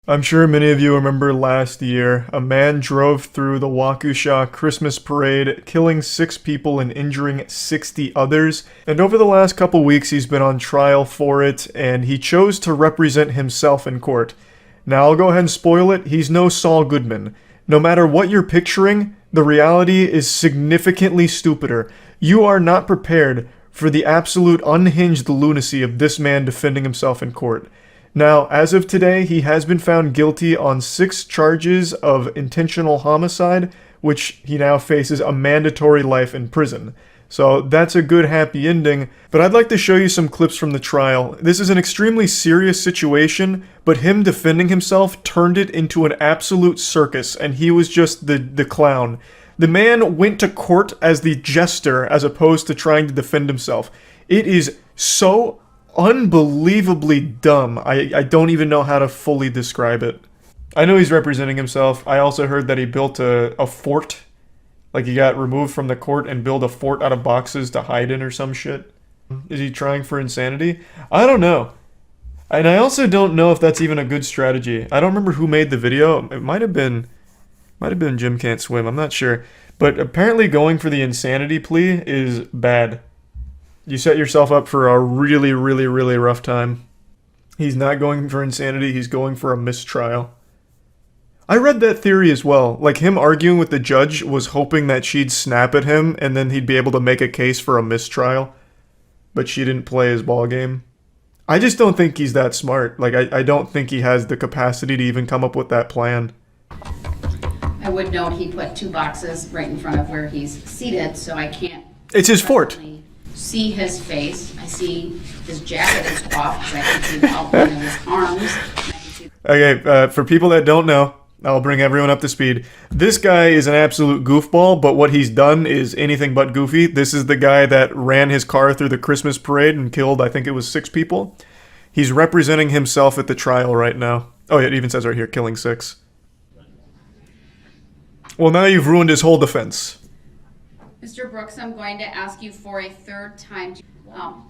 I'm sure many of you remember last year, a man drove through the Waukesha Christmas parade, killing 6 people and injuring 60 others. And over the last couple weeks, he's been on trial for it, and he chose to represent himself in court. Now, I'll go ahead and spoil it. He's no Saul Goodman. No matter what you're picturing, the reality is significantly stupider. You are not prepared for the absolute unhinged lunacy of this man defending himself in court. Now, as of today, he has been found guilty on 6 charges of intentional homicide, which he now faces a mandatory life in prison. So that's a good happy ending, but I'd like to show you some clips from the trial. This is an extremely serious situation, but him defending himself turned it into an absolute circus, and he was just the clown. The man went to court as the jester as opposed to trying to defend himself. It is so unbelievably dumb. I don't even know how to fully describe it. I know he's representing himself. I also heard that he built a fort. Like he got removed from the court and built a fort out of boxes to hide in or some shit. Is he trying for insanity? I don't know. And I also don't know if that's even a good strategy. I don't remember who made the video. It might have been Jim Can't Swim. I'm not sure. But apparently going for the insanity plea is bad. You set yourself up for a really, really, really rough time. He's not going for insanity, he's going for a mistrial. I read that theory as well. Like him arguing with the judge was hoping that she'd snap at him and then he'd be able to make a case for a mistrial. But she didn't play his ball game. I just don't think he's that smart. Like, I don't think he has the capacity to even come up with that plan. I would note he put 2 boxes right in front of where he's seated, so I can't... It's his fort. ...see his face. I see his jacket is off, because I can see the outline of his arms. Okay, for people that don't know, I'll bring everyone up to speed. This guy is an absolute goofball, but what he's done is anything but goofy. This is the guy that ran his car through the Christmas parade and killed, I think it was 6 people. He's representing himself at the trial right now. Oh yeah, it even says right here, killing 6. Well, now you've ruined his whole defense. Mr. Brooks, I'm going to ask you for a 3rd time.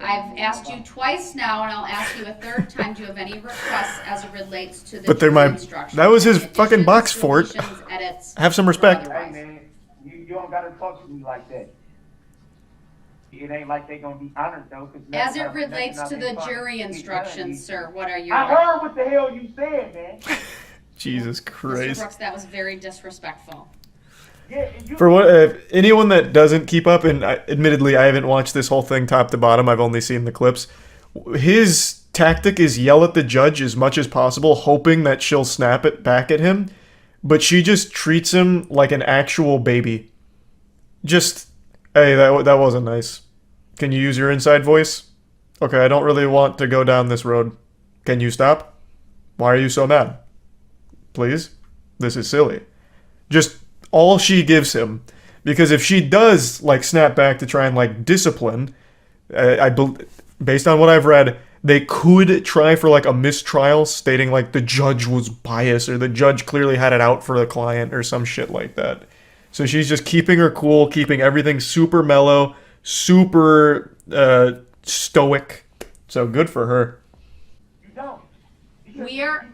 I've asked you twice now, and I'll ask you a 3rd time. Do you have any requests as it relates to the instructions? That was his fucking box fort. Have some respect. Hey man, you don't gotta talk to me like that. It ain't like they gonna be honored though. As it relates to the jury instructions, sir, what are your... I heard what the hell you said, man. Jesus Christ. Mr. Brooks, that was very disrespectful. Yeah, For what anyone that doesn't keep up, and admittedly I haven't watched this whole thing top to bottom, I've only seen the clips. His tactic is yell at the judge as much as possible, hoping that she'll snap it back at him, but she just treats him like an actual baby. Just, hey, that wasn't nice. Can you use your inside voice? Okay, I don't really want to go down this road. Can you stop? Why are you so mad? Please? This is silly. Just all she gives him. Because if she does, like, snap back to try and, like, discipline, based on what I've read, they could try for, like, a mistrial stating, like, the judge was biased or the judge clearly had it out for the client or some shit like that. So she's just keeping her cool, keeping everything super mellow, super stoic. So good for her.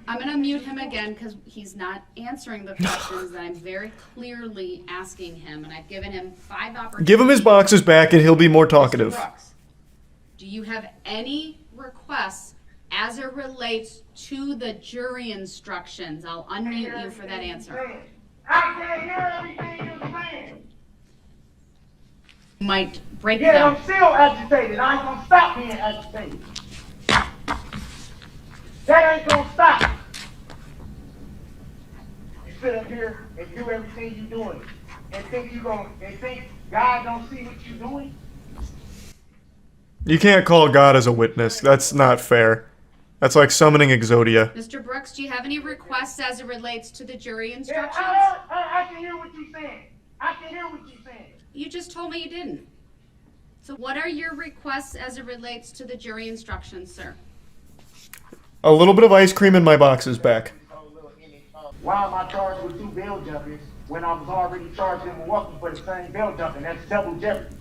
I'm going to mute him again because he's not answering the questions that I'm very clearly asking him, and I've given him 5 opportunities. Give him his boxes back and he'll be more talkative. Mr. Brooks, do you have any requests as it relates to the jury instructions? I'll unmute you for that answer. I can't hear everything you're saying. Might break Yeah, them. I'm still agitated. I ain't gonna stop being agitated. That ain't gonna stop. You sit up here and do everything you're doing, and think God don't see what you're doing. You can't call God as a witness. That's not fair. That's like summoning Exodia. Mr. Brooks, do you have any requests as it relates to the jury Yeah, instructions? I can hear what you're saying. I can hear what you're saying. You just told me you didn't. So what are your requests as it relates to the jury instructions, sir? A little bit of ice cream in my boxes back. Why am I charged with 2 bail jumpings when I was already charged in Milwaukee for the same bail jumping? That's double jeopardy.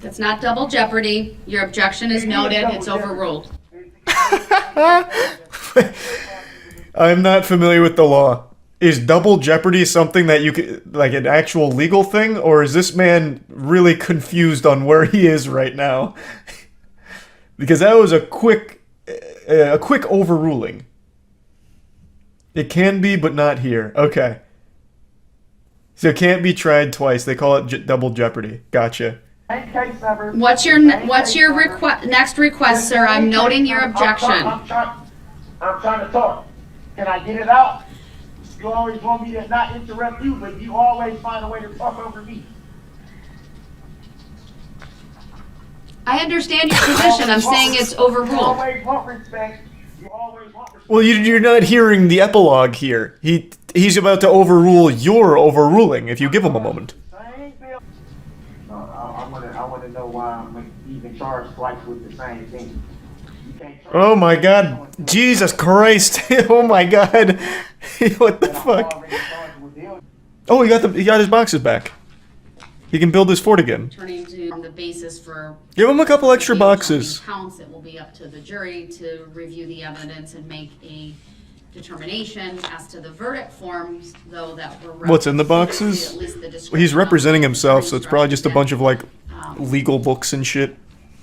That's not double jeopardy. Your objection is noted. It's overruled. I'm not familiar with the law. Is double jeopardy something that you could, like an actual legal thing, or is this man really confused on where he is right now? Because that was a quick overruling. It can be, but not here. Okay. So it can't be tried twice. They call it double jeopardy. Gotcha. What's your next request, sir? I'm noting your objection. I'm trying to talk. Can I get it out? You always want me to not interrupt you, but you always find a way to talk over me. I understand your position. I'm saying it's You overruled. always want respect. You always want respect. Well, you're not hearing the epilogue here. He's about to overrule your overruling if you give him a moment. Same bill. No, I want to know why I'm even charged twice with the same thing. You can't charge Oh my god. Jesus Christ. Oh my god. What the fuck? Oh, he got his boxes back. He can build his fort again. Turning to the basis for Give him a couple extra boxes. counts, it will be up to the jury to review the evidence and make a determination as to the verdict forms, though that were What's in the boxes? at least the Well, he's description representing of himself, so it's probably just a bunch of like Um, legal books and shit.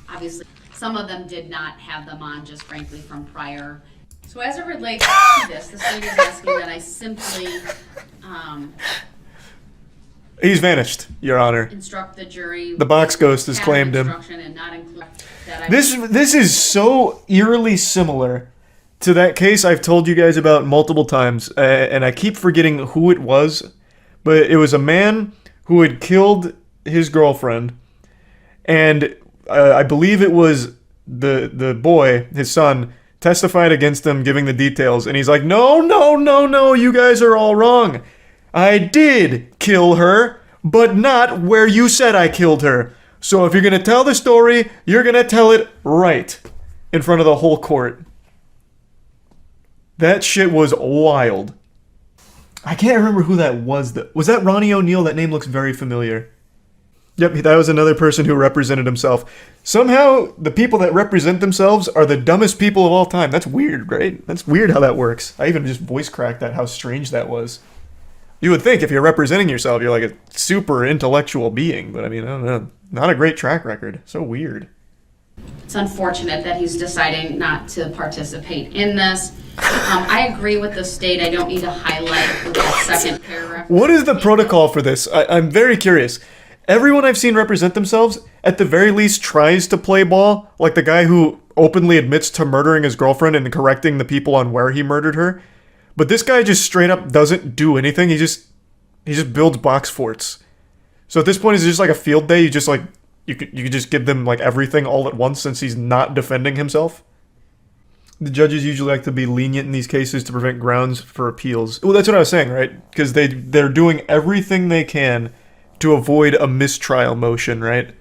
Obviously, some of them did not have them on, just frankly from prior. So as it relates to this, the state is asking that I simply He's vanished, Your Honor. instruct the jury. The box ghost has have claimed him. instruction and not include that I- This is so eerily similar to that case I've told you guys about multiple times, and I keep forgetting who it was, but it was a man who had killed his girlfriend, and I believe it was the boy, his son, testified against him, giving the details, and he's like, no, you guys are all wrong. I did kill her, but not where you said I killed her. So if you're gonna tell the story, you're gonna tell it right in front of the whole court. That shit was wild. I can't remember who that was. Was that Ronnie O'Neill? That name looks very familiar. Yep, that was another person who represented himself. Somehow, the people that represent themselves are the dumbest people of all time. That's weird, right? That's weird how that works. I even just voice cracked that, how strange that was. You would think if you're representing yourself, you're like a super intellectual being, but I mean, I don't know. Not a great track record. So weird. It's unfortunate that he's deciding not to participate in this. I agree with the state. I don't need to highlight with that second paragraph. What is the protocol for this? I'm very curious. Everyone I've seen represent themselves, at the very least, tries to play ball, like the guy who openly admits to murdering his girlfriend and correcting the people on where he murdered her. But this guy just straight up doesn't do anything. He just builds box forts. So at this point, is it just like a field day? You could just give them like everything all at once since he's not defending himself. The judges usually like to be lenient in these cases to prevent grounds for appeals. Well, that's what I was saying, right? Because they're doing everything they can to avoid a mistrial motion, right?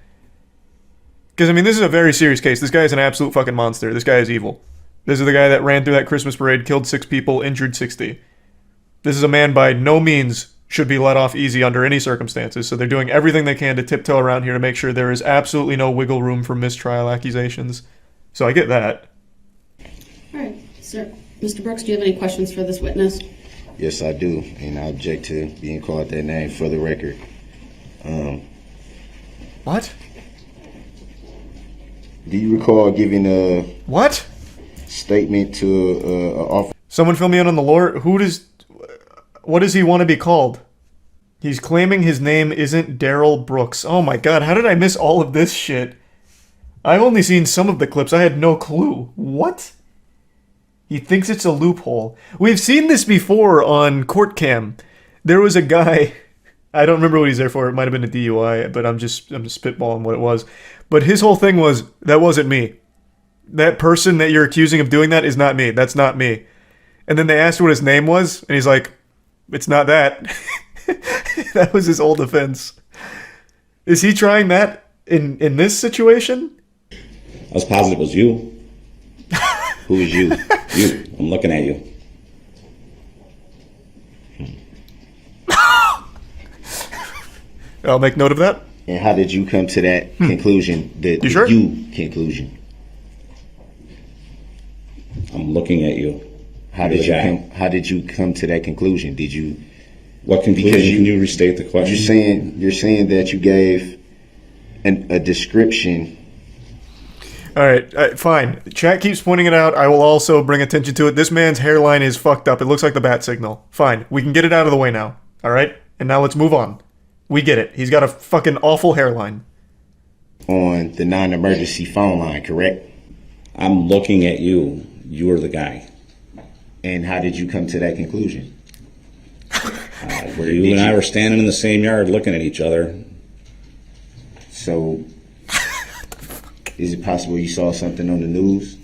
Because, I mean, this is a very serious case. This guy is an absolute fucking monster. This guy is evil. This is the guy that ran through that Christmas parade, killed 6 people, injured 60. This is a man by no means should be let off easy under any circumstances, so they're doing everything they can to tiptoe around here to make sure there is absolutely no wiggle room for mistrial accusations. So I get that. All right, sir. Mr. Brooks, do you have any questions for this witness? Yes, I do, and I object to being called that name for the record. What? Do you recall giving a What? statement to an officer? Someone fill me in on the lore. What does he want to be called? He's claiming his name isn't Daryl Brooks. Oh my god, how did I miss all of this shit? I've only seen some of the clips. I had no clue. What? He thinks it's a loophole. We've seen this before on Court Cam. There was a guy, I don't remember what he's there for. It might have been a DUI, but I'm just spitballing what it was. But his whole thing was, that wasn't me. That person that you're accusing of doing that is not me. That's not me. And then they asked what his name was, and he's like, it's not that. That was his whole defense. Is he trying that in this situation? I was positive it was you. Who is you? You. I'm looking at you. I'll make note of that. And how did you come to that conclusion? The You sure? you conclusion. I'm looking at you. How did you come? How did you come to that conclusion? Did you? What conclusion? Because Can you restate the question? You're saying that you gave a description. All right, fine. Chat keeps pointing it out. I will also bring attention to it. This man's hairline is fucked up. It looks like the bat signal. Fine. We can get it out of the way now. All right? And now let's move on. We get it. He's got a fucking awful hairline. On the non-emergency phone line, correct? I'm looking at you. You're the guy. And how did you come to that conclusion? You and I were standing in the same yard looking at each other. So, is it possible you saw something on the news?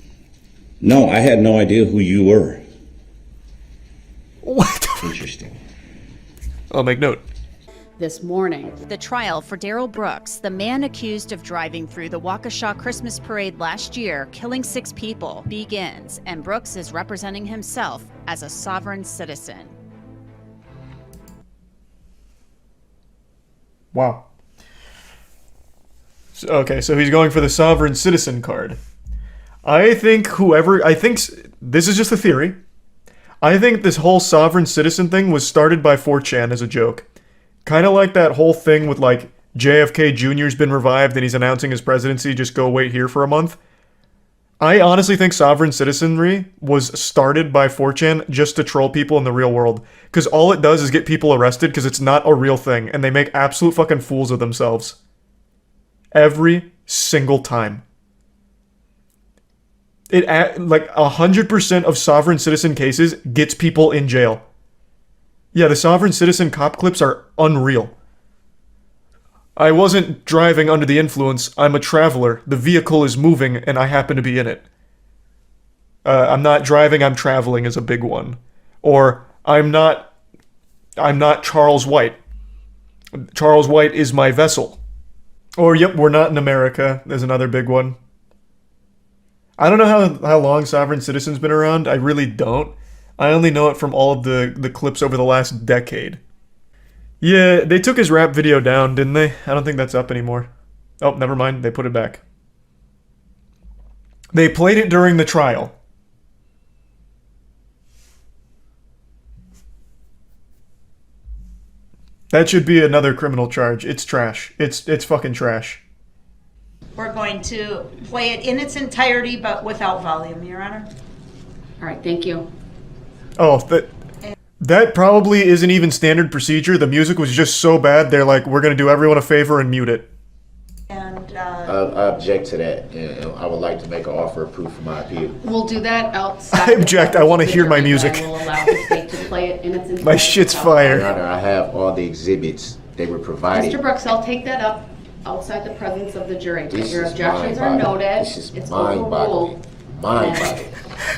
No, I had no idea who you were. What? Interesting. I'll make note. This morning, The trial for Daryl Brooks, the man accused of driving through the Waukesha Christmas parade last year, killing 6 people, begins, and Brooks is representing himself as a sovereign citizen. Wow. Okay, so he's going for the sovereign citizen card. I think this is just a theory. I think this whole sovereign citizen thing was started by 4chan as a joke. Kind of like that whole thing with like JFK Jr.'s been revived and he's announcing his presidency, just go wait here for a month. I honestly think sovereign citizenry was started by 4chan just to troll people in the real world. Because all it does is get people arrested because it's not a real thing and they make absolute fucking fools of themselves. Every single time. Like 100% of sovereign citizen cases gets people in jail. Yeah, the sovereign citizen cop clips are unreal. I wasn't driving under the influence. I'm a traveler. The vehicle is moving and I happen to be in it. I'm not driving, I'm traveling is a big one. Or I'm not Charles White. Charles White is my vessel. Or, yep, we're not in America. There's another big one. I don't know how long sovereign citizen's been around. I really don't. I only know it from all of the clips over the last decade. Yeah, they took his rap video down, didn't they? I don't think that's up anymore. Oh, never mind. They put it back. They played it during the trial. That should be another criminal charge. It's trash. It's fucking trash. We're going to play it in its entirety, but without volume, Your Honor. All right, thank you. Oh, that probably isn't even standard procedure. The music was just so bad, they're like, we're going to do everyone a favor and mute it. And I object to that, and I would like to make an offer of proof for my appeal. We'll do that outside. I object. I wanna hear my music. I will allow the state to play it in its entirety. My shit's Your fire. Honor, I have all the exhibits they were provided. Mr. Brooks, I'll take that up outside the presence of the jury. This Your is objections are mind-boggling. noted. This is It's mind-boggling. overruled. Mind-boggling.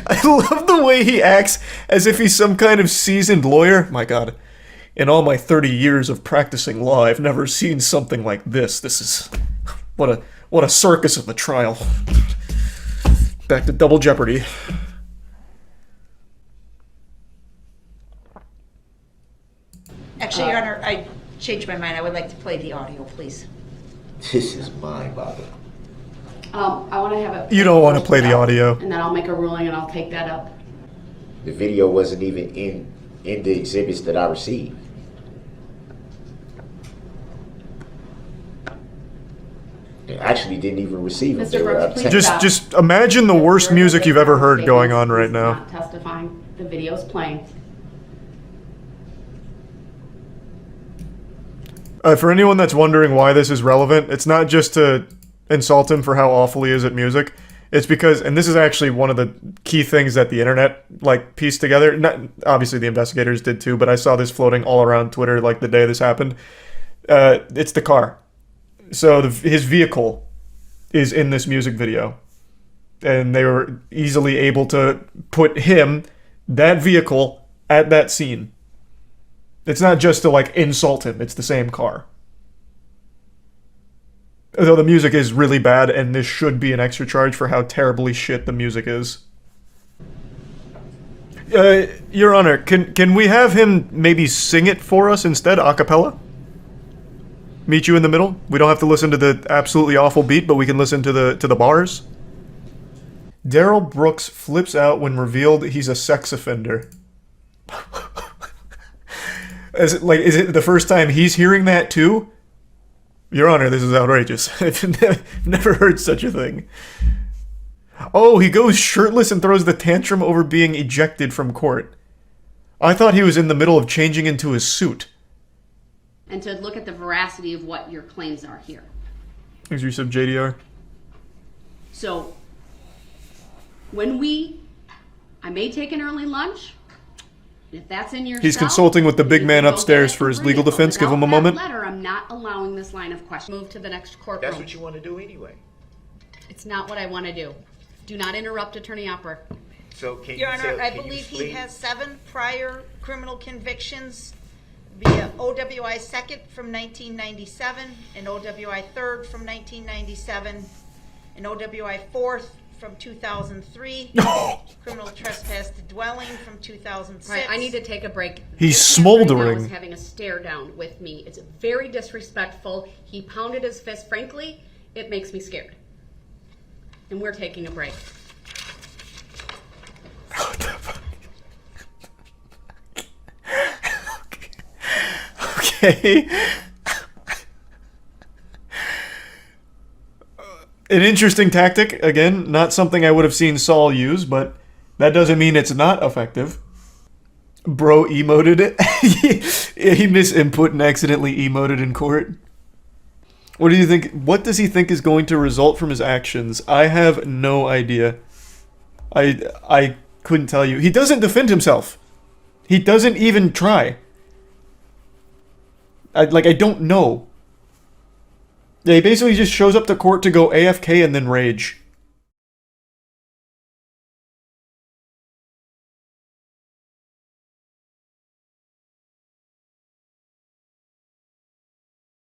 I love the way he acts as if he's some kind of seasoned lawyer. My God. In all my 30 years of practicing law, I've never seen something like this. This is... What a circus of a trial. Back to Double Jeopardy. actually, Your Honor, I changed my mind. I would like to play the audio, please. This is mind-boggling. I want to have it. You don't want to play the audio. And then I'll make a ruling and I'll take that up. The video wasn't even in the exhibits that I received. They actually didn't even receive them. Mr. They were Brooks, please obtained. stop. Just imagine the worst music you've ever heard going on right He's now. not testifying. The video's playing. For anyone that's wondering why this is relevant, it's not just to insult him for how awful he is at music. It's because, and this is actually one of the key things that the internet, like, pieced together. Not, obviously the investigators did too, but I saw this floating all around Twitter, like, the day this happened. It's the car. So his vehicle is in this music video. And they were easily able to put that vehicle, at that scene. It's not just to, like, insult him. It's the same car. Though the music is really bad, and this should be an extra charge for how terribly shit the music is. Your Honor, can we have him maybe sing it for us instead, a cappella? Meet you in the middle? We don't have to listen to the absolutely awful beat, but we can listen to the bars? Daryl Brooks flips out when revealed he's a sex offender. Is it the first time he's hearing that too? Your Honor, this is outrageous. I've never heard such a thing. Oh, he goes shirtless and throws the tantrum over being ejected from court. I thought he was in the middle of changing into his suit. And to look at the veracity of what your claims are here. Here's your sub JDR. So, I may take an early lunch. If that's in your He's cell, consulting with the big you man can go upstairs get it for and his bring legal it, but defense. Give him a without that moment. Letter, I'm not allowing this line of question. Move to the next courtroom. That's what you want to do anyway. It's not what I want to do. Do not interrupt Attorney Opper. So can Your you Honor, say, I can you believe he explain- has 7 prior criminal convictions via OWI 2nd from 1997, and OWI 3rd from 1997, and OWI 4th from 2003, criminal trespass to dwelling from 2006. Right, I need to take a break. He's This man right now smoldering. is having a stare down with me. It's very disrespectful. He pounded his fist. Frankly, it makes me scared. And we're taking a break. What the fuck? Okay. An interesting tactic. Again, not something I would have seen Saul use, but that doesn't mean it's not effective. Bro emoted it. He misinput and accidentally emoted in court. What do you think? What does he think is going to result from his actions? I have no idea. I couldn't tell you. He doesn't defend himself. He doesn't even try. I don't know. Yeah, he basically just shows up to court to go AFK and then rage.